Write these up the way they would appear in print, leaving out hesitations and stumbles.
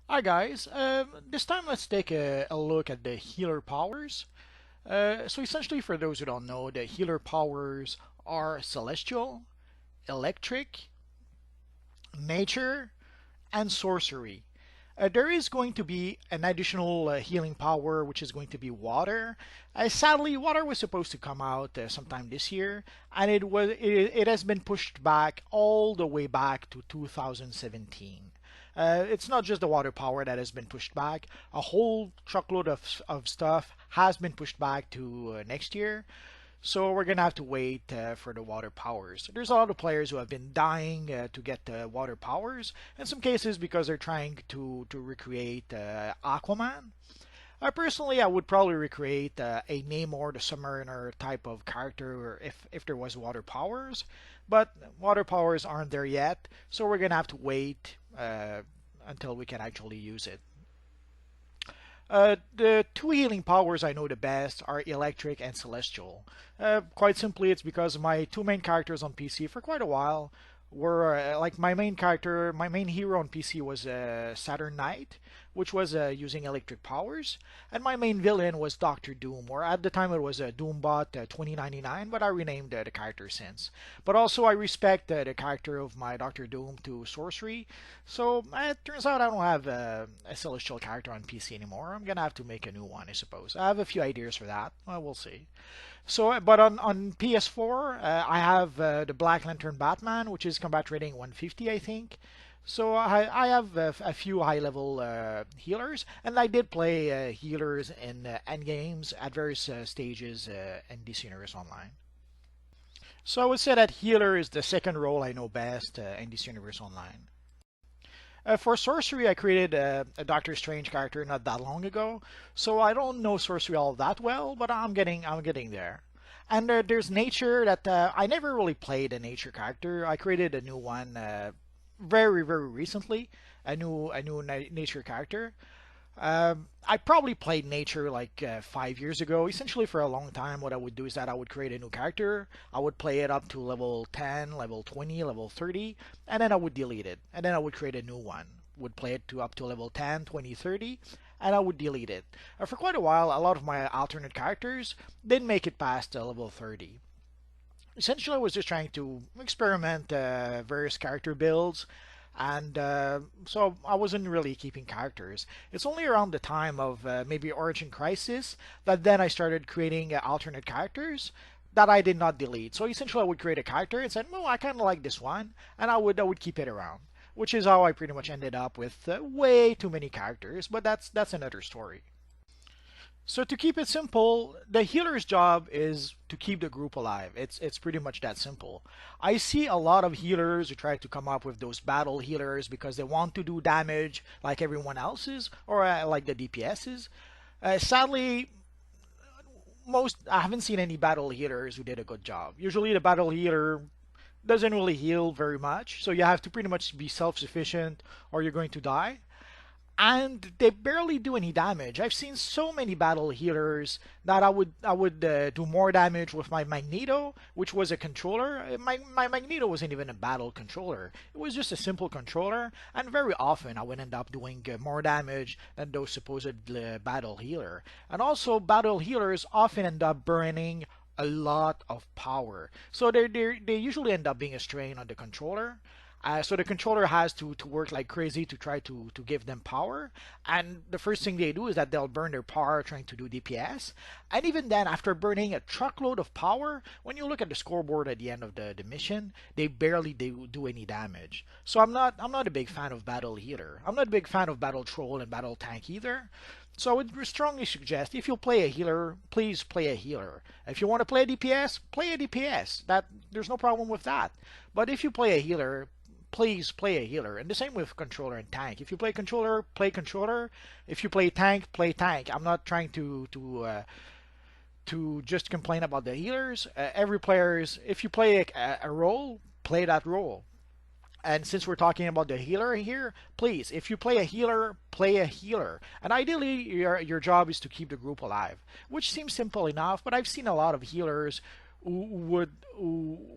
Hi guys, this time let's take a look at the healer powers. So essentially for those who don't know, the healer powers are celestial, electric, nature, and sorcery. There is going to be an additional healing power which is going to be water. Sadly, water was supposed to come out sometime this year, and it has been pushed back all the way back to 2017. It's not just the water power that has been pushed back. A whole truckload of stuff has been pushed back to next year. So we're gonna have to wait for the water powers. There's a lot of players who have been dying to get the water powers. In some cases because they're trying to recreate Aquaman. Personally, I would probably recreate a Namor the Submariner type of character if there was water powers. But water powers aren't there yet, so we're gonna have to wait until we can actually use it. The two healing powers I know the best are Electric and Celestial. Quite simply, it's because my two main characters on PC for quite a while were like my main character, my main hero on PC was Saturn Knight, which was using electric powers, and my main villain was Doctor Doom, or at the time it was Doombot 2099, but I renamed the character since. But also I respect the character of my Doctor Doom to Sorcery, so it turns out I don't have a Celestial character on PC anymore. I'm gonna have to make a new one, I suppose. I have a few ideas for that. Well, we'll see. So, but on PS4, I have the Black Lantern Batman, which is combat rating 150, I think. So I have a few high-level healers, and I did play healers in endgames at various stages in DC Universe Online. So I would say that healer is the second role I know best in DC Universe Online. For sorcery, I created a Doctor Strange character not that long ago, so I don't know sorcery all that well, but I'm getting there. And there's nature that I never really played a nature character. I created a new one very recently, a new nature character. I probably played nature like 5 years ago. Essentially, for a long time, what I would do is that I would create a new character. I would play it up to level 10, level 20, level 30, and then I would delete it. And then I would create a new one. Would play it to up to level 10, 20, 30, and I would delete it. For quite a while, a lot of my alternate characters didn't make it past level 30. Essentially, I was just trying to experiment various character builds, and so I wasn't really keeping characters. It's only around the time of maybe Origin Crisis that then I started creating alternate characters that I did not delete. So essentially, I would create a character and said, "Oh, I kind of like this one," and I would keep it around, which is how I pretty much ended up with way too many characters. But that's another story. So to keep it simple, the healer's job is to keep the group alive. It's pretty much that simple. I see a lot of healers who try to come up with those battle healers because they want to do damage like everyone else's or like the DPS's. Sadly, most I haven't seen any battle healers who did a good job. Usually the battle healer doesn't really heal very much, so you have to pretty much be self-sufficient or you're going to die, and they barely do any damage. I've seen so many battle healers that I would do more damage with my Magneto, which was a controller. My Magneto wasn't even a battle controller. It was just a simple controller, and very often I would end up doing more damage than those supposed battle healer. And also, battle healers often end up burning a lot of power, so they usually end up being a strain on the controller. So the controller has to work like crazy to try to give them power. And the first thing they do is that they'll burn their power trying to do DPS. And even then, after burning a truckload of power, when you look at the scoreboard at the end of the mission, they barely do any damage. So I'm not a big fan of battle healer. I'm not a big fan of battle troll and battle tank either. So I would strongly suggest if you play a healer, please play a healer. If you want to play a DPS, play a DPS. That there's no problem with that. But if you play a healer, please play a healer. And the same with controller and tank. If you play controller, play controller. If you play tank, play tank. I'm not trying to just complain about the healers. Every player's if you play a role, play that role. And since we're talking about the healer here, please, if you play a healer, play a healer. And ideally, your job is to keep the group alive, which seems simple enough, but I've seen a lot of healers who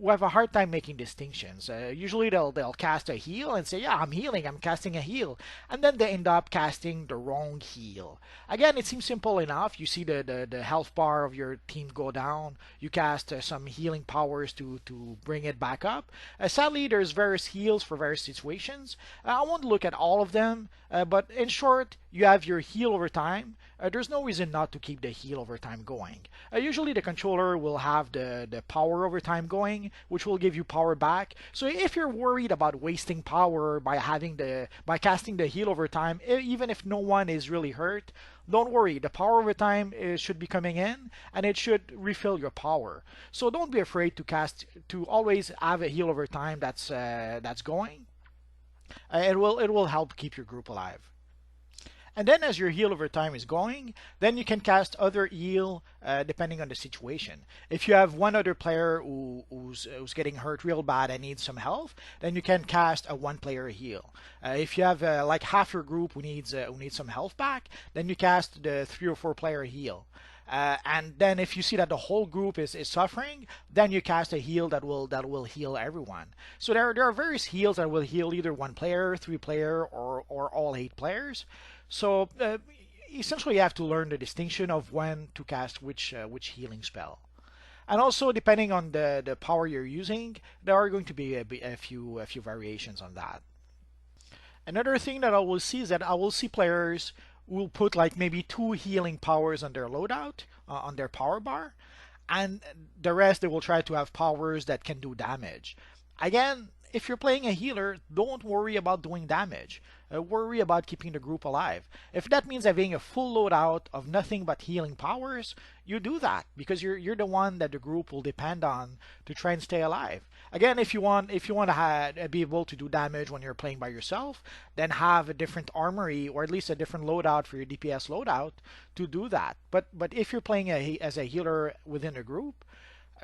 have a hard time making distinctions. Usually they'll cast a heal and say, "Yeah, I'm healing. I'm casting a heal," and then they end up casting the wrong heal. Again, it seems simple enough. You see the health bar of your team go down. You cast some healing powers to bring it back up. Sadly, there's various heals for various situations. I won't look at all of them, but in short, you have your heal over time. There's no reason not to keep the heal over time going. Usually the controller will have the power over time going, which will give you power back. So if you're worried about wasting power by casting the heal over time, even if no one is really hurt, don't worry. The power over time should be coming in, and it should refill your power. So don't be afraid to always have a heal over time that's going. It will help keep your group alive. And then as your heal over time is going, then you can cast other heal depending on the situation. If you have one other player who's getting hurt real bad and needs some health, then you can cast a one-player heal. If you have like half your group who needs some health back, then you cast the 3 or 4 player heal. And then if you see that the whole group is suffering, then you cast a heal that will heal everyone. So there are various heals that will heal either one player, 3 player, or all 8 players. So essentially, you have to learn the distinction of when to cast which healing spell. And also, depending on the power you're using, there are going to be a few variations on that. Another thing that I will see is that I will see players who will put like maybe 2 healing powers on their loadout, on their power bar, and the rest they will try to have powers that can do damage. Again, if you're playing a healer, don't worry about doing damage. Worry about keeping the group alive. If that means having a full loadout of nothing but healing powers, you do that because you're the one that the group will depend on to try and stay alive. Again, if you want to be able to do damage when you're playing by yourself, then have a different armory or at least a different loadout for your DPS loadout to do that. But if you're playing as a healer within a group,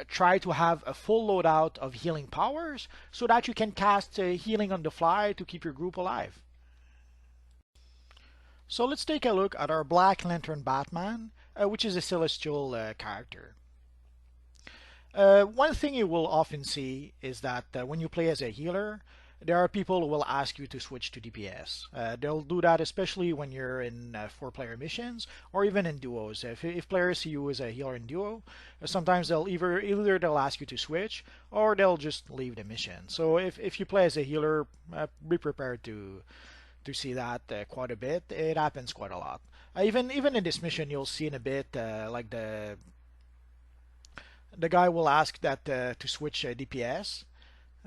try to have a full loadout of healing powers so that you can cast healing on the fly to keep your group alive. So let's take a look at our Black Lantern Batman, which is a celestial character. One thing you will often see is that when you play as a healer, there are people who will ask you to switch to DPS. They'll do that especially when you're in 4 player missions or even in duos. If players see you as a healer in duo, sometimes they'll either they'll ask you to switch or they'll just leave the mission. So if you play as a healer, be prepared to see that quite a bit. It happens quite a lot. Even in this mission, you'll see in a bit like the guy will ask that to switch DPS.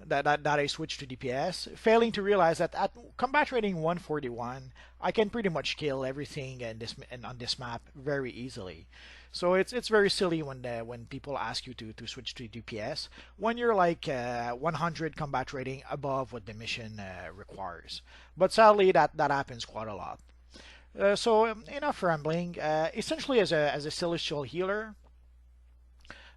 That I switch to DPS, failing to realize that at combat rating 141, I can pretty much kill everything on this map very easily. So it's very silly when people ask you to switch to DPS when you're like 100 combat rating above what the mission requires. But sadly, that happens quite a lot. So enough rambling. Essentially, as a celestial healer.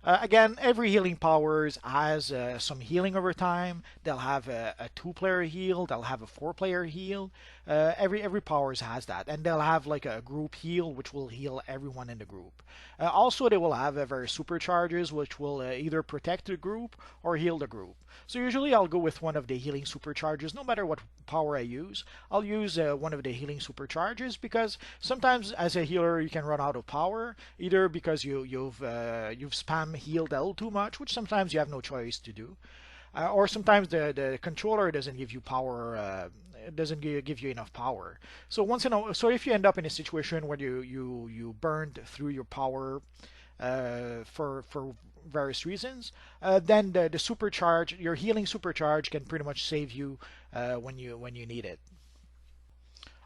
Again, every healing powers has some healing over time. They'll have a 2 player heal. They'll have a 4 player heal. Every powers has that, and they'll have like a group heal, which will heal everyone in the group. Also, they will have various supercharges, which will either protect the group or heal the group. So usually, I'll go with one of the healing supercharges, no matter what power I use. I'll use one of the healing supercharges because sometimes, as a healer, you can run out of power, either because you've spam healed L too much, which sometimes you have no choice to do, or sometimes the controller doesn't give you power, doesn't give you enough power. So so if you end up in a situation where you burned through your power for various reasons, then the supercharge, your healing supercharge, can pretty much save you when you need it.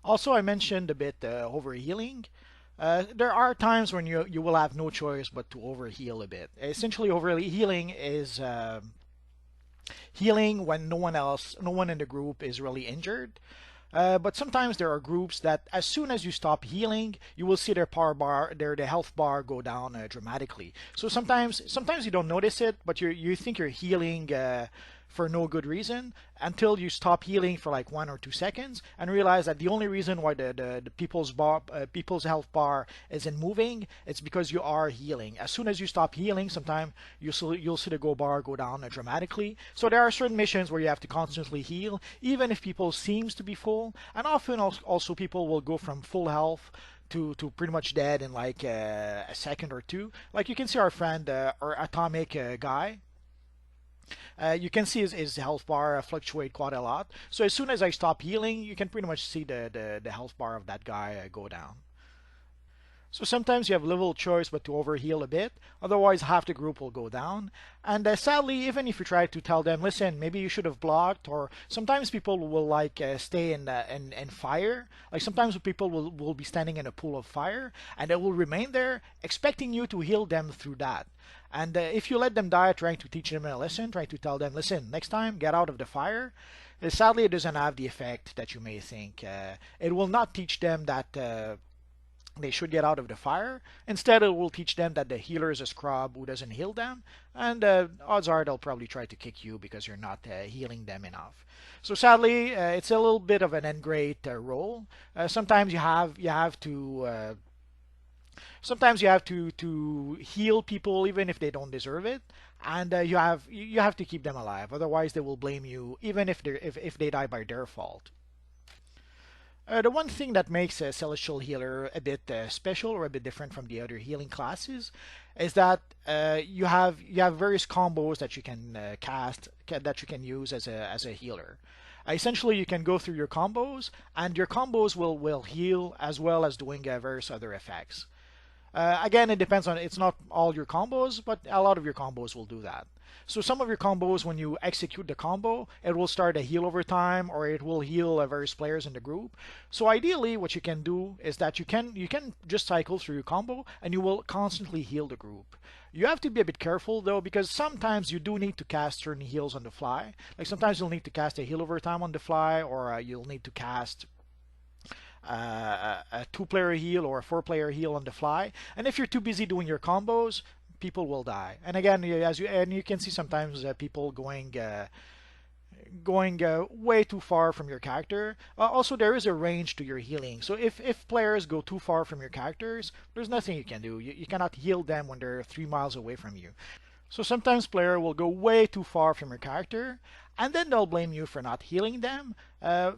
Also, I mentioned a bit overhealing. There are times when you will have no choice but to overheal a bit. Essentially, overhealing is healing when no one in the group is really injured. But sometimes there are groups that as soon as you stop healing, you will see their the health bar go down dramatically. So sometimes you don't notice it, but you think you're healing for no good reason until you stop healing for like 1 or 2 seconds and realize that the only reason why the people's health bar isn't moving, it's because you are healing. As soon as you stop healing, sometime you'll see the go bar go down dramatically. So there are certain missions where you have to constantly heal, even if people seems to be full, and often also people will go from full health to pretty much dead in like a second or two. Like you can see our friend, our atomic guy. You can see his health bar fluctuate quite a lot. So as soon as I stop healing, you can pretty much see the health bar of that guy go down. So sometimes you have little choice but to overheal a bit, otherwise half the group will go down. And sadly, even if you try to tell them, listen, maybe you should have blocked, or sometimes people will like stay in fire. Like sometimes people will be standing in a pool of fire, and they will remain there, expecting you to heal them through that. And if you let them die trying to teach them a lesson, trying to tell them, listen, next time, get out of the fire, sadly, it doesn't have the effect that you may think. It will not teach them that they should get out of the fire. Instead, it will teach them that the healer is a scrub who doesn't heal them, and odds are they'll probably try to kick you because you're not healing them enough. So sadly, it's a little bit of an end grade role. Sometimes you have to to heal people even if they don't deserve it, and you have to keep them alive. Otherwise, they will blame you even if they die by their fault. The one thing that makes a Celestial Healer a bit special or a bit different from the other healing classes is that you have various combos that you can cast that you can use as a healer. Essentially, you can go through your combos, and your combos will heal as well as doing various other effects. Again, it depends on, it's not all your combos, but a lot of your combos will do that. So some of your combos, when you execute the combo, it will start a heal over time, or it will heal various players in the group. So ideally, what you can do is that you can just cycle through your combo, and you will constantly heal the group. You have to be a bit careful though, because sometimes you do need to cast certain heals on the fly. Like sometimes you'll need to cast a heal over time on the fly, or you'll need to cast a 2-player heal or a 4-player heal on the fly. And if you're too busy doing your combos, people will die. And again, you can see sometimes people going way too far from your character. Also, there is a range to your healing. So if players go too far from your characters, there's nothing you can do. You cannot heal them when they're 3 miles away from you. So sometimes player will go way too far from your character, and then they'll blame you for not healing them,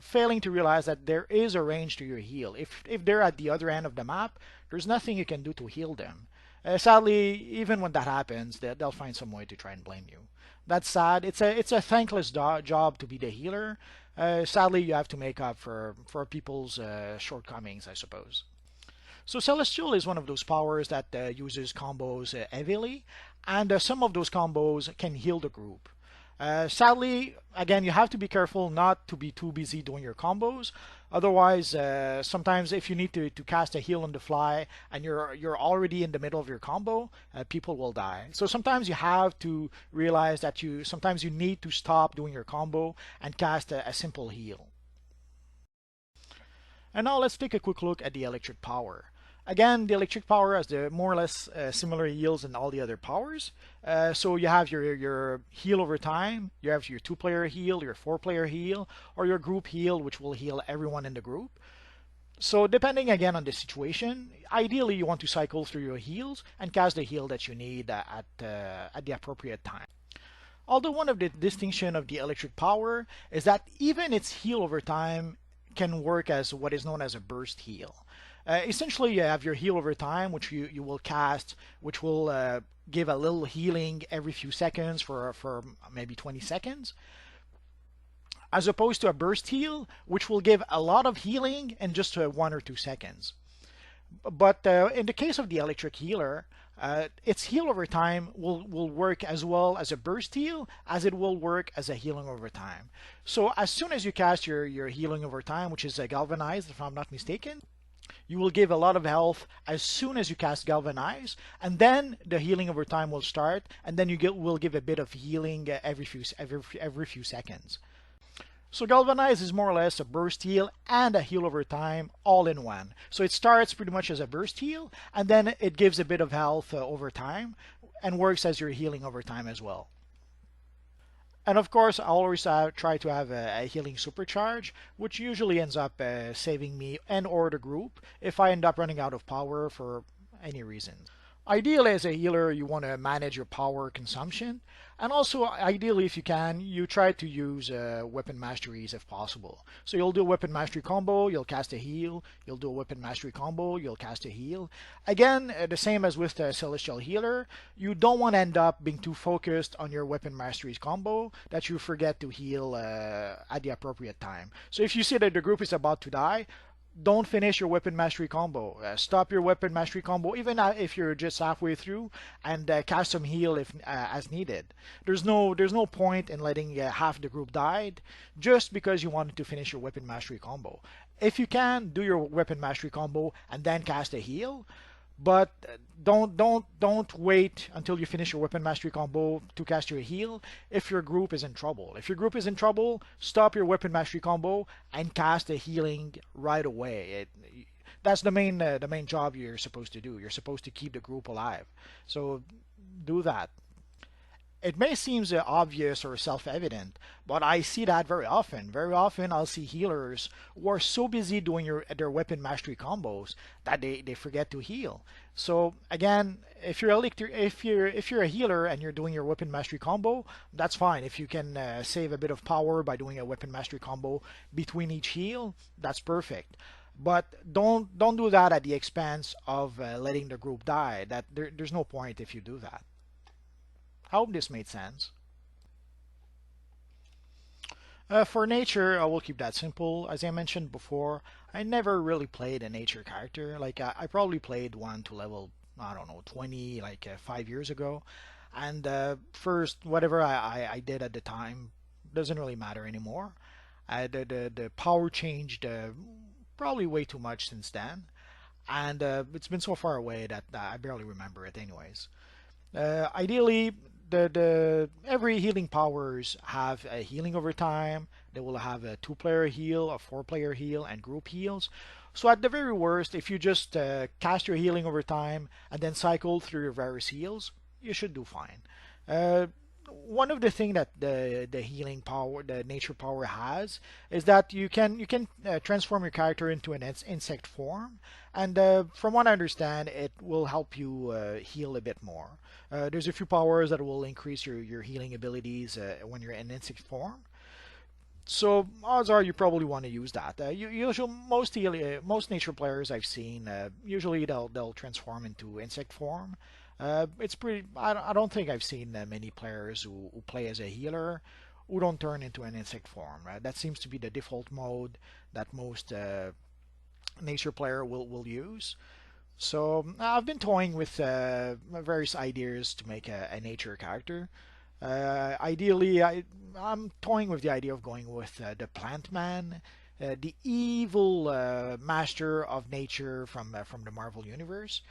failing to realize that there is a range to your heal. If they're at the other end of the map, there's nothing you can do to heal them. Sadly, even when that happens, they'll find some way to try and blame you. That's sad. It's a thankless job to be the healer. Sadly, you have to make up for people's shortcomings, I suppose. So Celestial is one of those powers that uses combos heavily, and some of those combos can heal the group. Sadly, again, you have to be careful not to be too busy doing your combos. Otherwise, sometimes if you need to cast a heal on the fly and you're already in the middle of your combo, people will die. So sometimes you have to realize that sometimes you need to stop doing your combo and cast a simple heal. And now let's take a quick look at the electric power. Again, the electric power has the more or less similar heals in all the other powers. So you have your heal over time, you have your 2-player heal, your 4-player heal, or your group heal, which will heal everyone in the group. So depending again on the situation, ideally you want to cycle through your heals and cast the heal that you need at the appropriate time. Although one of the distinction of the electric power is that even its heal over time can work as what is known as a burst heal. Essentially, you have your heal over time, which you will cast, which will give a little healing every few seconds for maybe 20 seconds, as opposed to a burst heal, which will give a lot of healing in just 1 or 2 seconds. But in the case of the electric healer, its heal over time will work as well as a burst heal as it will work as a healing over time. So as soon as you cast your healing over time, which is galvanized, if I'm not mistaken, you will give a lot of health as soon as you cast Galvanize, and then the healing over time will start, and then will give a bit of healing every few seconds. So Galvanize is more or less a burst heal and a heal over time all in one. So it starts pretty much as a burst heal, and then it gives a bit of health over time, and works as your healing over time as well. And of course, I always try to have a healing supercharge, which usually ends up saving me and or the group if I end up running out of power for any reason. Ideally, as a healer, you want to manage your power consumption, and also ideally, if you can, you try to use weapon masteries if possible. So you'll do a weapon mastery combo, you'll cast a heal. You'll do a weapon mastery combo, you'll cast a heal. Again, the same as with the celestial healer, you don't want to end up being too focused on your weapon masteries combo that you forget to heal at the appropriate time. So if you see that the group is about to die, don't finish your weapon mastery combo. Stop your weapon mastery combo even if you're just halfway through, and cast some heal if as needed. There's no point in letting half the group died just because you wanted to finish your weapon mastery combo. If you can, do your weapon mastery combo and then cast a heal. But don't wait until you finish your weapon mastery combo to cast your heal if your group is in trouble. If your group is in trouble, stop your weapon mastery combo and cast a healing right away. That's the main job you're supposed to do. You're supposed to keep the group alive. So do that. It may seem obvious or self-evident, but I see that very often. Very often, I'll see healers who are so busy doing their weapon mastery combos that they forget to heal. So again, if you're a healer and you're doing your weapon mastery combo, that's fine. If you can save a bit of power by doing a weapon mastery combo between each heal, that's perfect. But don't do that at the expense of letting the group die. There's no point if you do that. I hope this made sense. For nature, I will keep that simple. As I mentioned before, I never really played a nature character. Like I probably played one to level, I don't know, 20 like 5 years ago. And first, whatever I did at the time doesn't really matter anymore. The power changed probably way too much since then. And it's been so far away that I barely remember it anyways. Ideally, the every healing powers have a healing over time. They will have a 2-player heal, a 4-player heal, and group heals. So at the very worst, if you just cast your healing over time and then cycle through your various heals, you should do fine. One of the things that the healing power, the nature power has, is that you can transform your character into an insect form, and from what I understand, it will help you heal a bit more. There's a few powers that will increase your healing abilities when you're in insect form. So odds are you probably want to use that. Most nature players I've seen usually they'll transform into insect form. It's pretty. I don't think I've seen many players who play as a healer who don't turn into an insect form. Right? That seems to be the default mode that most nature player will use. So I've been toying with various ideas to make a nature character. Ideally, I'm toying with the idea of going with the Plant Man, the evil master of nature from the Marvel universe.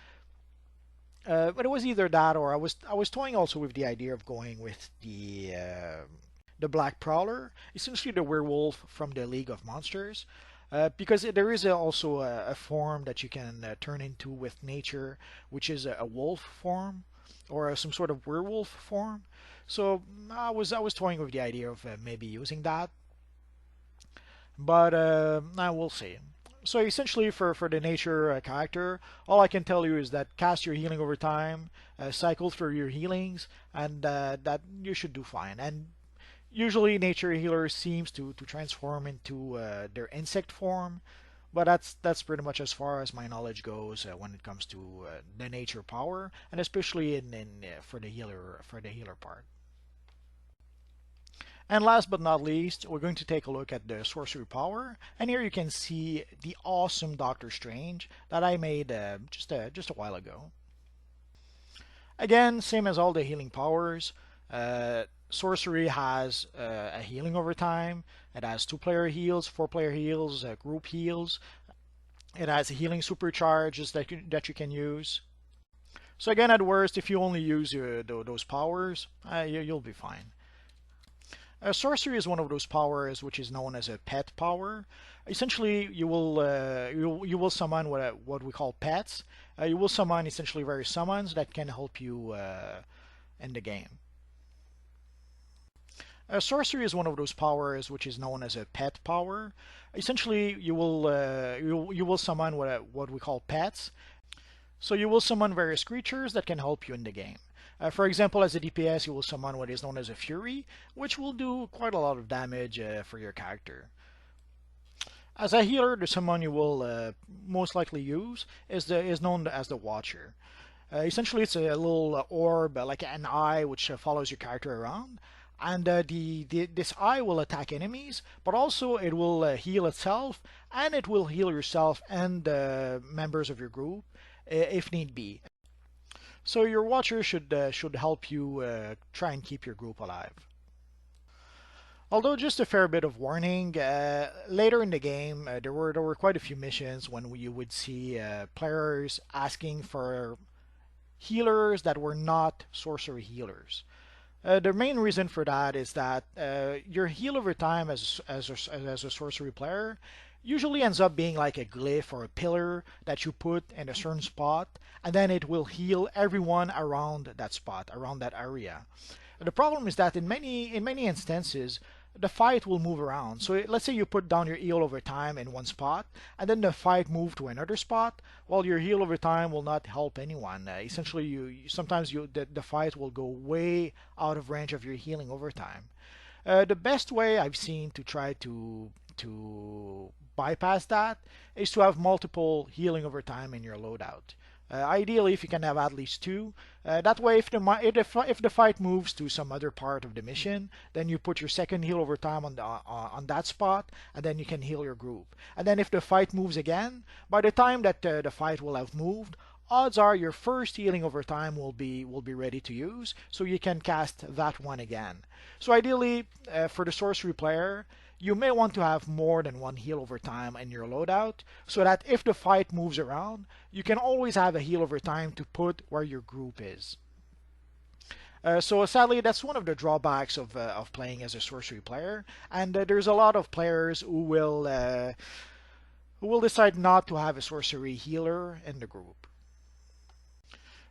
But it was either that, or I was toying also with the idea of going with the Black Prowler, essentially the werewolf from the League of Monsters. Because there is also a form that you can turn into with nature, which is a wolf form or some sort of werewolf form. So I was toying with the idea of maybe using that, but I will see. So essentially, for the nature character, all I can tell you is that cast your healing over time, cycle through your healings, and that you should do fine. And usually, nature healer seems to transform into their insect form, but that's pretty much as far as my knowledge goes when it comes to the nature power, and especially in for the healer part. And last but not least, we're going to take a look at the sorcery power. And here you can see the awesome Doctor Strange that I made just a while ago. Again, same as all the healing powers. Sorcery has a healing over time. It has 2-player heals, 4-player heals, group heals. It has healing supercharges that you can use. So again, at worst, if you only use those powers, you'll be fine. Sorcery is one of those powers which is known as a pet power. Essentially, you will summon what we call pets. You will summon essentially various summons that can help you in the game. Sorcery is one of those powers which is known as a pet power. Essentially, you will summon what we call pets. So you will summon various creatures that can help you in the game. For example, as a DPS, you will summon what is known as a Fury, which will do quite a lot of damage for your character. As a healer, the summon you will most likely use is known as the Watcher. Essentially, it's a little orb, like an eye, which follows your character around. And this eye will attack enemies, but also it will heal itself, and it will heal yourself and members of your group if need be. So your Watcher should help you try and keep your group alive. Although just a fair bit of warning, later in the game there were quite a few missions when you would see players asking for healers that were not sorcery healers. The main reason for that is that your heal over time as a sorcery player usually ends up being like a glyph or a pillar that you put in a certain spot, and then it will heal everyone around that spot, around that area. The problem is that in many instances, the fight will move around. So let's say you put down your heal over time in one spot, and then the fight move to another spot. Well, your heal over time will not help anyone. Essentially, sometimes the fight will go way out of range of your healing over time. The best way I've seen to try to bypass that is to have multiple healing over time in your loadout. Ideally, if you can have at least two, that way, if the fight moves to some other part of the mission, then you put your second heal over time on that spot, and then you can heal your group. And then if the fight moves again, by the time that the fight will have moved, odds are your first healing over time will be ready to use, so you can cast that one again. So ideally, for the sorcery player, you may want to have more than one heal over time in your loadout, so that if the fight moves around, you can always have a heal over time to put where your group is. So sadly, that's one of the drawbacks of playing as a sorcery player, and there's a lot of players who will decide not to have a sorcery healer in the group.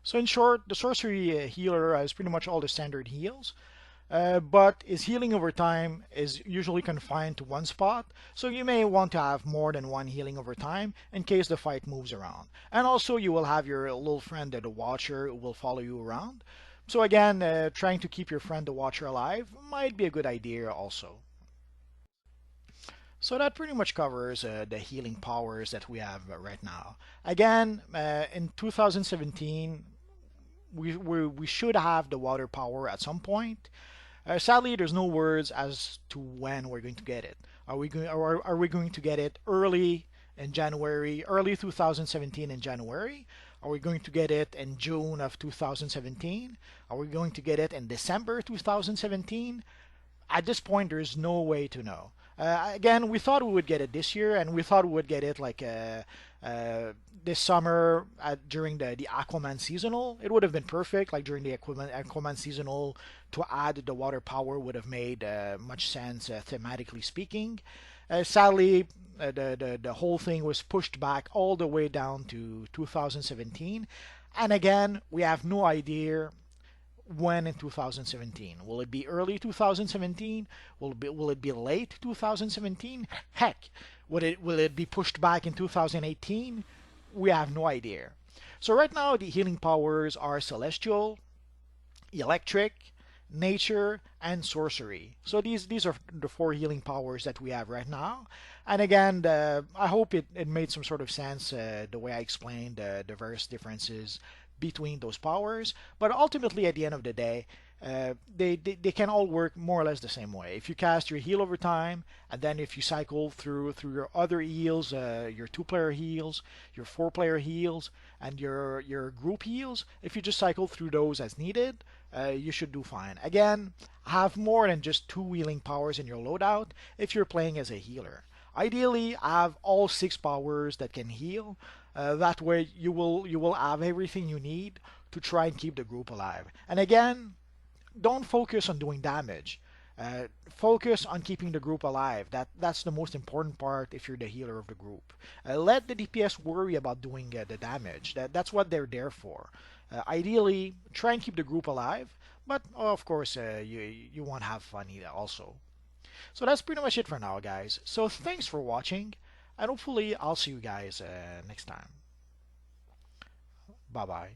So in short, the sorcery healer has pretty much all the standard heals, but his healing over time is usually confined to one spot, so you may want to have more than one healing over time in case the fight moves around. And also you will have your little friend, the Watcher, who will follow you around. So again, trying to keep your friend, the Watcher, alive might be a good idea also. So that pretty much covers the healing powers that we have right now. Again, in 2017, we should have the water power at some point. Sadly, there's no words as to when we're going to get it. Are we going to get it early in January, early 2017 in January? Are we going to get it in June of 2017? Are we going to get it in December 2017? At this point, there's no way to know. Again, we thought we would get it this year, and we thought we would get it like this summer during the Aquaman seasonal. It would have been perfect, like during the Aquaman seasonal, to add the water power would have made much sense thematically speaking. Sadly, the whole thing was pushed back all the way down to 2017, and again, we have no idea when in 2017. Will it be early 2017? Will it be late 2017? Heck, will it be pushed back in 2018? We have no idea. So right now the healing powers are celestial, electric, nature, and sorcery. So these are the four healing powers that we have right now. And again, I hope it made some sort of sense the way I explained the various differences between those powers, but ultimately at the end of the day, they can all work more or less the same way. If you cast your heal over time, and then if you cycle through your other heals, your 2-player heals, your 4-player heals, and your group heals, if you just cycle through those as needed, you should do fine. Again, have more than just 2 healing powers in your loadout if you're playing as a healer. Ideally, have all 6 powers that can heal. That way you will have everything you need to try and keep the group alive. And again, don't focus on doing damage. Focus on keeping the group alive. That's the most important part if you're the healer of the group. Let the DPS worry about doing the damage. That's what they're there for. Ideally, try and keep the group alive, but of course, you want to have fun also. So that's pretty much it for now, guys. So thanks for watching, and hopefully I'll see you guys next time. Bye bye.